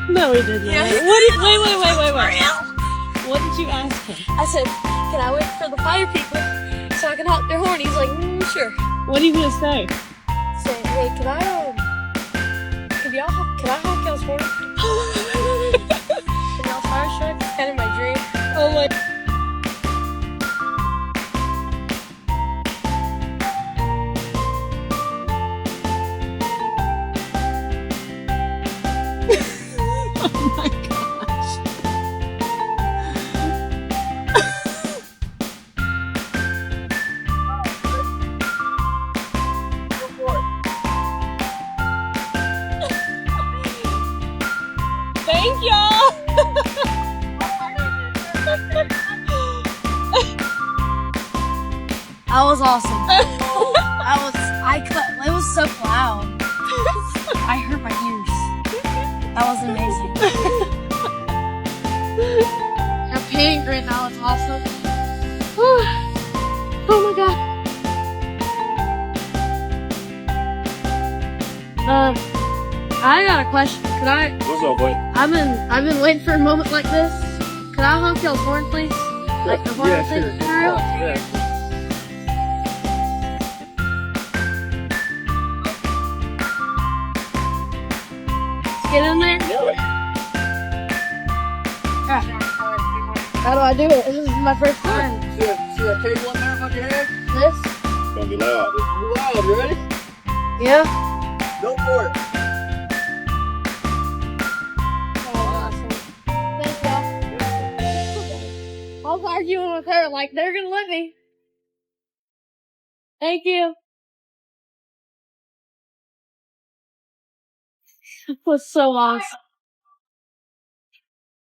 No, he didn't. Yeah. Wait. What did you ask him? I said, can I wait for the fire people so I can honk their horn? He's like, sure. What are you gonna say? Say, hey, can I honk y'all's horn? Can y'all Firetruck? It's kind of my dream. Oh my. Oh my gosh. Thank y'all. That was awesome. It was so loud. I hurt my ears. That was amazing. I'm paying right now. It's awesome. Oh my god. I got a question. Could I? What's up, boy? I've been waiting for a moment like this. Could I honk y'all's horn, please? Like the horn thing. Yeah. Get in there. Yeah. How do I do it? This is my first time. See that cable up there above your head? This? It's gonna be loud. It's gonna be loud. You ready? Yeah. Go for it. Thanks, y'all. I was arguing with her, like, they're gonna let me. Thank you. It was so awesome.